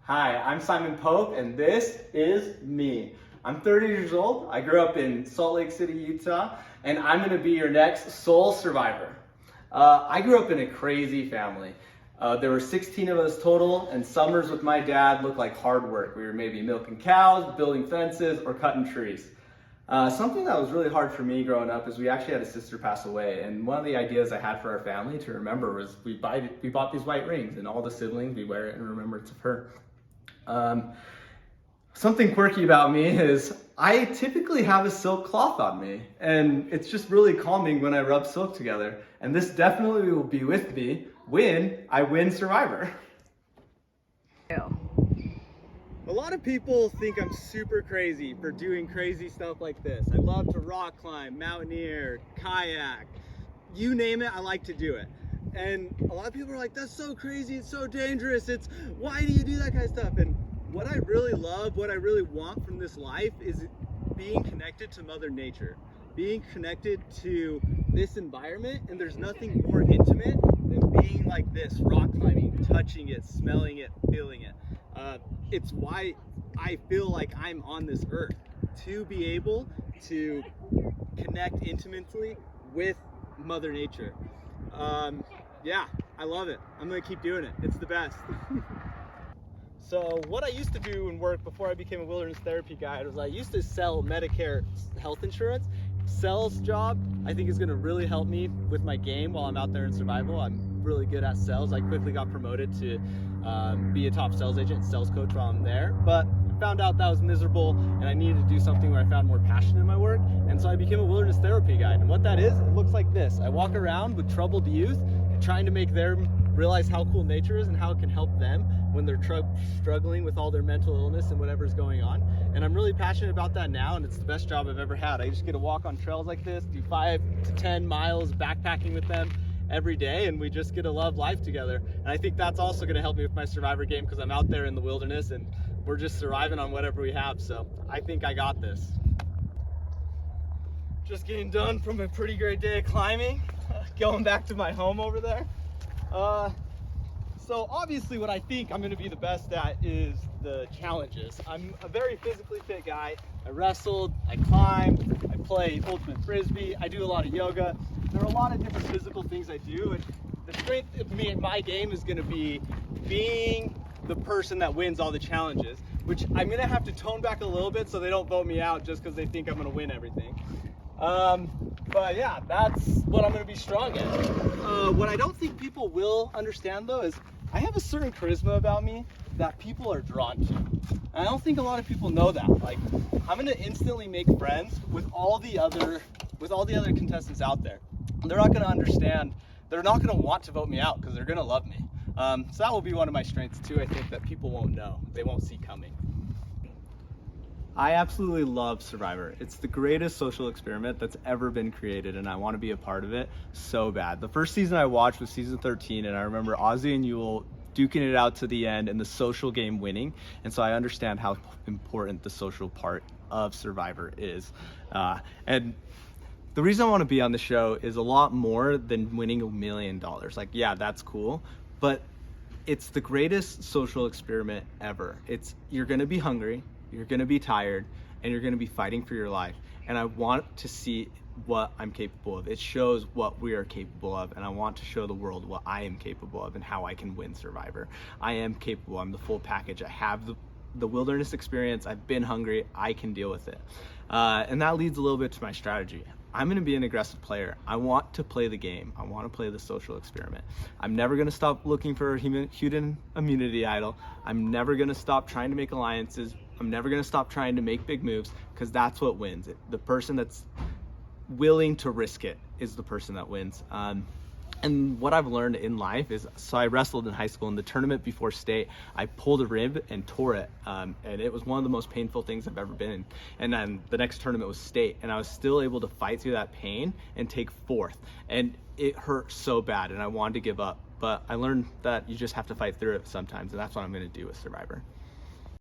Hi, I'm Simon Pope, and this is me. I'm 30 years old. I grew up in Salt Lake City, Utah, and I'm going to be your next soul survivor. I grew up in a crazy family. There were 16 of us total, and summers with my dad looked like hard work. We were maybe milking cows, building fences, or cutting trees. Something that was really hard for me growing up is we actually had a sister pass away, and one of the ideas I had for our family to remember was we bought these white rings, and all the siblings, we wear it in remembrance of her. Something quirky about me is I typically have a silk cloth on me, and it's just really calming when I rub silk together. And this definitely will be with me when I win Survivor. A lot of people think I'm super crazy for doing crazy stuff like this. I love to rock climb, mountaineer, kayak, you name it, I like to do it. And a lot of people are like, that's so crazy, it's so dangerous, why do you do that kind of stuff? And what I really love, what I really want from this life is being connected to Mother Nature, being connected to this environment, and there's nothing more intimate than being like this, rock climbing, touching it, smelling it, feeling it. It's why I feel like I'm on this earth, to be able to connect intimately with Mother Nature. Yeah, I love it. I'm gonna keep doing it. It's the best. So what I used to do in work before I became a wilderness therapy guide was I used to sell Medicare health insurance. Sales job, I think, is gonna really help me with my game while I'm out there in survival. I'm really good at sales. I quickly got promoted to be a top sales agent and sales coach while I'm there, but found out that was miserable and I needed to do something where I found more passion in my work. And so I became a wilderness therapy guide. And what that is, it looks like this. I walk around with troubled youth, trying to make them realize how cool nature is and how it can help them when they're struggling with all their mental illness and whatever's going on. And I'm really passionate about that now, and it's the best job I've ever had. I just get to walk on trails like this, do 5 to 10 miles backpacking with them every day, and we just get to love life together. And I think that's also going to help me with my survivor game, because I'm out there in the wilderness and we're just surviving on whatever we have. So I think I got this. Just getting done from a pretty great day of climbing, going back to my home over there. So obviously what I think I'm going to be the best at is the challenges. I'm a very physically fit guy. I wrestled, I climbed, I play ultimate frisbee, I do a lot of yoga. There are a lot of different physical things I do, and the strength of me in my game is going to be being the person that wins all the challenges, which I'm going to have to tone back a little bit so they don't vote me out just because they think I'm going to win everything. But yeah, that's what I'm going to be strong at. What I don't think people will understand though is I have a certain charisma about me that people are drawn to. And I don't think a lot of people know that. Like, I'm going to instantly make friends with all the other contestants out there. And they're not going to understand, they're not going to want to vote me out because they're going to love me. So that will be one of my strengths too, I think, that people won't know, they won't see coming. I absolutely love Survivor. It's the greatest social experiment that's ever been created, and I want to be a part of it so bad. The first season I watched was season 13, and I remember Ozzy and Yul duking it out to the end and the social game winning, and so I understand how important the social part of Survivor is. And the reason I want to be on the show is a lot more than winning $1 million. Like, yeah, that's cool, but it's the greatest social experiment ever. You're gonna be hungry, you're gonna be tired, and you're gonna be fighting for your life. And I want to see what I'm capable of. It shows what we are capable of, and I want to show the world what I am capable of and how I can win Survivor. I am capable, I'm the full package. I have the wilderness experience, I've been hungry, I can deal with it. And that leads a little bit to my strategy. I'm going to be an aggressive player. I want to play the game. I want to play the social experiment. I'm never going to stop looking for a human immunity idol. I'm never going to stop trying to make alliances. I'm never going to stop trying to make big moves, because that's what wins. The person that's willing to risk it is the person that wins. And what I've learned in life is, so I wrestled in high school. In the tournament before state, I pulled a rib and tore it. And it was one of the most painful things I've ever been in. And then the next tournament was state, and I was still able to fight through that pain and take 4th. And it hurt so bad, and I wanted to give up. But I learned that you just have to fight through it sometimes, and that's what I'm gonna do with Survivor.